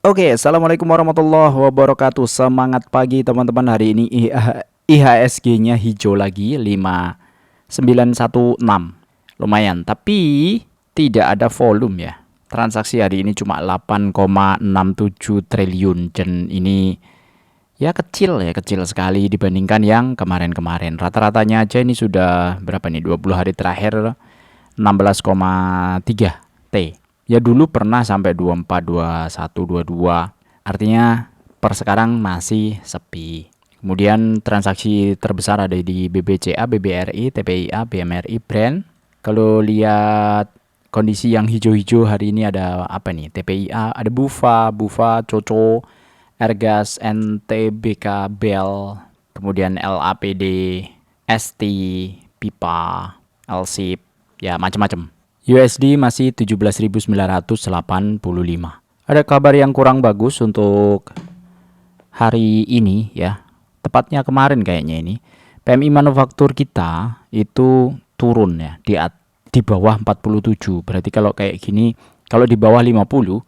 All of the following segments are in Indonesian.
Oke, assalamualaikum warahmatullahi wabarakatuh. Semangat pagi teman-teman. Hari ini IHSG-nya hijau lagi 5916. Lumayan, tapi tidak ada volume ya. Transaksi hari ini cuma 8,67 triliun dan ini ya kecil ya, kecil sekali dibandingkan yang kemarin-kemarin. Rata-ratanya aja ini sudah berapa nih? 20 hari terakhir 16,3 T. Ya dulu pernah sampai 24, 21, 22. Artinya per sekarang masih sepi. Kemudian transaksi terbesar ada di BBCA, BBRI, TPIA, BMRI, Brand. Kalau lihat kondisi yang hijau-hijau hari ini ada apa nih? TPIA, ada Bufa, Coco, Ergas, NTBK, Bell, kemudian LAPD, ST, Pipa, LSIP, ya macam-macam. USD masih 17.985. Ada kabar yang kurang bagus untuk hari ini ya. Tepatnya kemarin kayaknya ini. PMI manufaktur kita itu turun ya di bawah 47. Berarti kalau kayak gini, kalau di bawah 50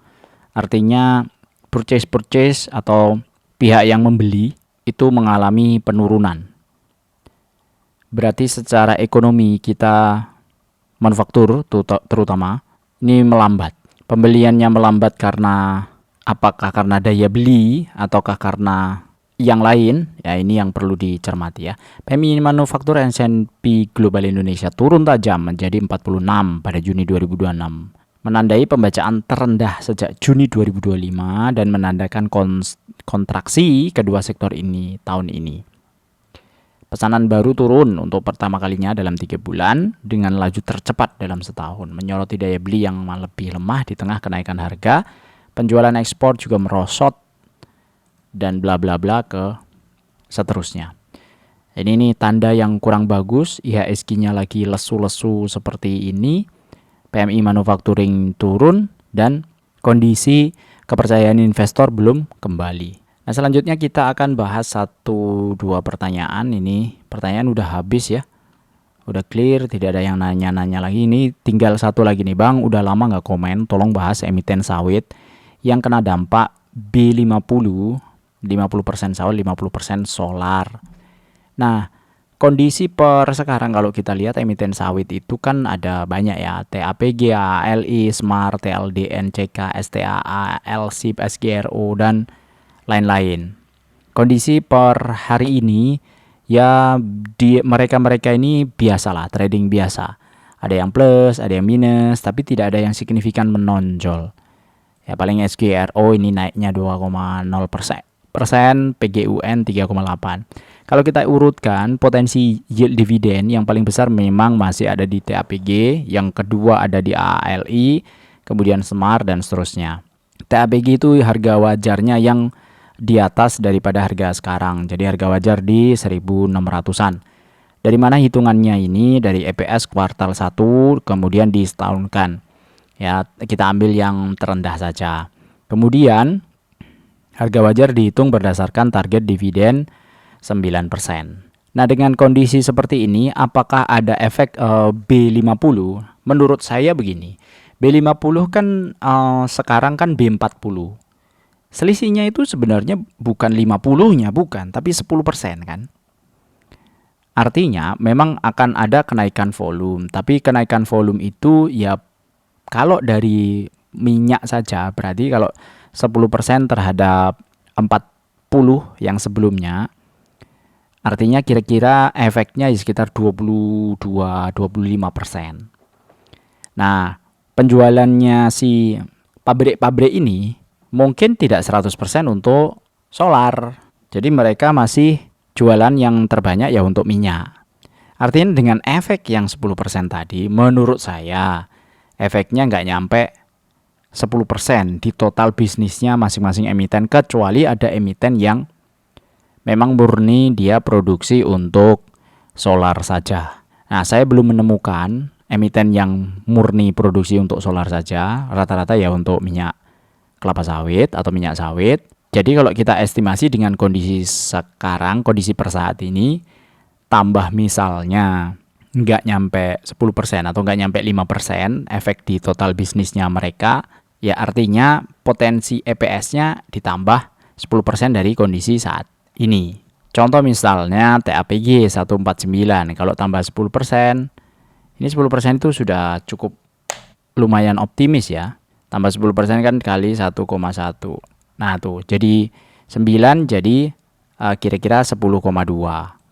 artinya purchase atau pihak yang membeli itu mengalami penurunan. Berarti secara ekonomi kita manufaktur terutama ini melambat. Pembeliannya melambat karena apakah karena daya beli ataukah karena yang lain? Ya ini yang perlu dicermati ya. PMI manufaktur S&P Global Indonesia turun tajam menjadi 46 pada Juni 2026. Menandai pembacaan terendah sejak Juni 2025 dan menandakan kontraksi kedua sektor ini tahun ini. Pesanan baru turun untuk pertama kalinya dalam 3 bulan dengan laju tercepat dalam setahun, menyoroti daya beli yang lebih lemah di tengah kenaikan harga. Penjualan ekspor juga merosot dan bla bla bla ke seterusnya. Ini tanda yang kurang bagus. IHSG-nya lagi lesu-lesu seperti ini. PMI manufacturing turun dan kondisi kepercayaan investor belum kembali. Nah selanjutnya kita akan bahas 1-2 pertanyaan. Ini pertanyaan udah habis ya, udah clear, tidak ada yang nanya-nanya lagi. Ini tinggal satu lagi nih, Bang udah lama nggak komen, tolong bahas emiten sawit yang kena dampak B50, 50% sawit, 50% solar. Nah kondisi per sekarang kalau kita lihat emiten sawit itu kan ada banyak ya, TAPG, ALI, Smart, TLDN, CK, STAA, LSIP, SGRO dan lain-lain. Kondisi per hari ini ya di mereka ini biasalah, trading biasa. Ada yang plus, ada yang minus, tapi tidak ada yang signifikan menonjol. Ya paling SGRO ini naiknya 2,0%, PGUN 3,8. Kalau kita urutkan potensi yield dividen yang paling besar memang masih ada di TAPG, yang kedua ada di ALI, kemudian Smart dan seterusnya. TAPG itu harga wajarnya yang di atas daripada harga sekarang. Jadi harga wajar di 1.600-an. Dari mana hitungannya ini? Dari EPS kuartal 1 kemudian disetahunkan. Ya, kita ambil yang terendah saja. Kemudian harga wajar dihitung berdasarkan target dividen 9%. Nah, dengan kondisi seperti ini apakah ada efek B50? Menurut saya begini. B50 kan sekarang kan B40. Selisihnya itu sebenarnya bukan 50-nya, bukan, tapi 10% kan. Artinya memang akan ada kenaikan volume, tapi kenaikan volume itu ya kalau dari minyak saja berarti kalau 10% terhadap 40 yang sebelumnya, artinya kira-kira efeknya ya sekitar 22-25%. Nah, penjualannya si pabrik-pabrik ini mungkin tidak 100% untuk solar. Jadi mereka masih jualan yang terbanyak ya untuk minyak. Artinya dengan efek yang 10% tadi, menurut saya efeknya nggak nyampe 10% di total bisnisnya masing-masing emiten, kecuali ada emiten yang memang murni dia produksi untuk solar saja. Nah, saya belum menemukan emiten yang murni produksi untuk solar saja, rata-rata ya untuk minyak kelapa sawit atau minyak sawit. Jadi kalau kita estimasi dengan kondisi sekarang, kondisi per saat ini, tambah misalnya nggak nyampe 10% atau nggak nyampe 5% efek di total bisnisnya mereka, Ya artinya potensi EPS-nya ditambah 10% dari kondisi saat ini. Contoh misalnya TAPG 149, kalau tambah 10%, ini 10% itu sudah cukup lumayan optimis ya. Tambah 10% kan kali 1,1. Nah tuh, jadi 9 jadi kira-kira 10,2.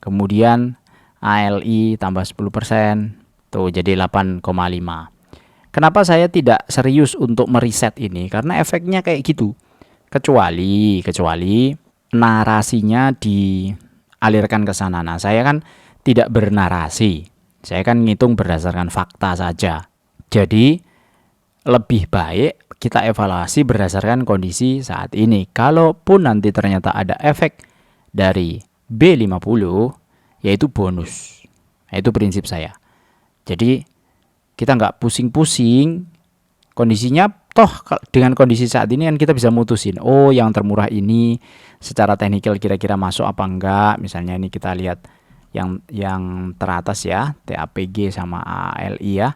Kemudian ALI tambah 10%, tuh jadi 8,5. Kenapa saya tidak serius untuk meriset ini? Karena efeknya kayak gitu. Kecuali narasinya dialirkan ke sana. Nah, saya kan tidak bernarasi. Saya kan ngitung berdasarkan fakta saja. Jadi, lebih baik kita evaluasi berdasarkan kondisi saat ini. Kalaupun nanti ternyata ada efek dari B50, yaitu bonus. Nah, itu prinsip saya. Jadi, kita nggak pusing-pusing kondisinya, toh dengan kondisi saat ini kan kita bisa mutusin, oh yang termurah ini secara teknikal kira-kira masuk apa enggak. Misalnya ini kita lihat yang teratas ya, TAPG sama ALI ya.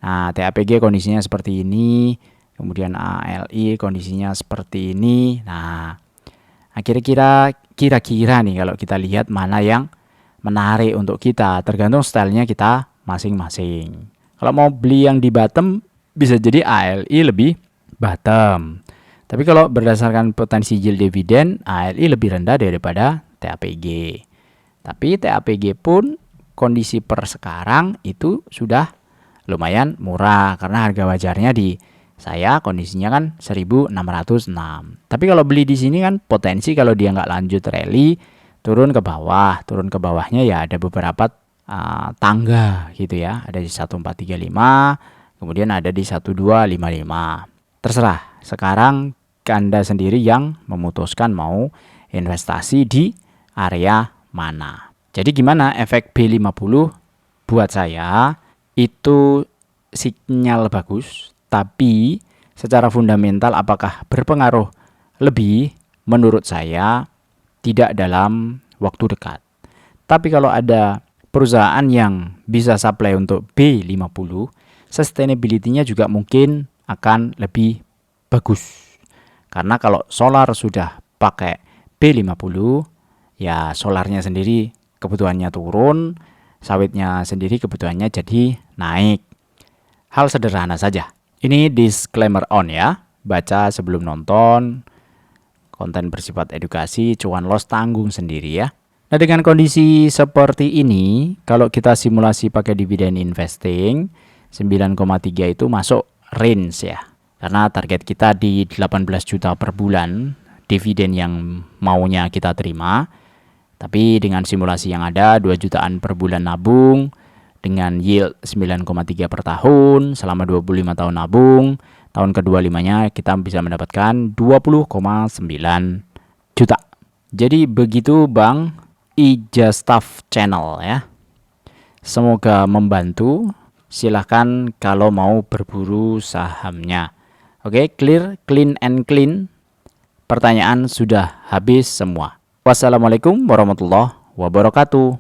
Nah, TAPG kondisinya seperti ini, kemudian ALI kondisinya seperti ini. Nah, kira-kira nih kalau kita lihat mana yang menarik untuk kita, tergantung stylenya kita masing-masing. Kalau mau beli yang di bottom, bisa jadi ALI lebih bottom. Tapi kalau berdasarkan potensi yield dividen, ALI lebih rendah daripada TAPG. Tapi TAPG pun kondisi per sekarang itu sudah lumayan murah, karena harga wajarnya di saya kondisinya kan 1606. Tapi kalau beli di sini kan potensi kalau dia nggak lanjut rally, turun ke bawahnya ya ada beberapa tangga gitu ya, ada di 1435, kemudian ada di 1255. Terserah, sekarang Anda sendiri yang memutuskan mau investasi di area mana. Jadi gimana efek B50 buat saya? Itu sinyal bagus, tapi secara fundamental apakah berpengaruh lebih? Menurut saya tidak dalam waktu dekat. Tapi kalau ada perusahaan yang bisa supply untuk B50, sustainability-nya juga mungkin akan lebih bagus. Karena kalau solar sudah pakai B50, ya solarnya sendiri kebutuhannya turun, sawitnya sendiri kebutuhannya jadi naik. Hal sederhana saja. Ini disclaimer on ya, baca sebelum nonton. Konten bersifat edukasi, cuan loss tanggung sendiri ya. Nah, dengan kondisi seperti ini, kalau kita simulasi pakai dividen investing, 9,3 itu masuk range ya. Karena target kita di 18 juta per bulan dividen yang maunya kita terima. Tapi dengan simulasi yang ada 2 jutaan per bulan nabung dengan yield 9,3 per tahun selama 25 tahun nabung, tahun ke-25-nya kita bisa mendapatkan 20,9 juta. Jadi begitu Bang Ijastaf Channel ya. Semoga membantu. Silahkan kalau mau berburu sahamnya. Oke, clear, clean and clean. Pertanyaan sudah habis semua. Wassalamualaikum warahmatullahi wabarakatuh.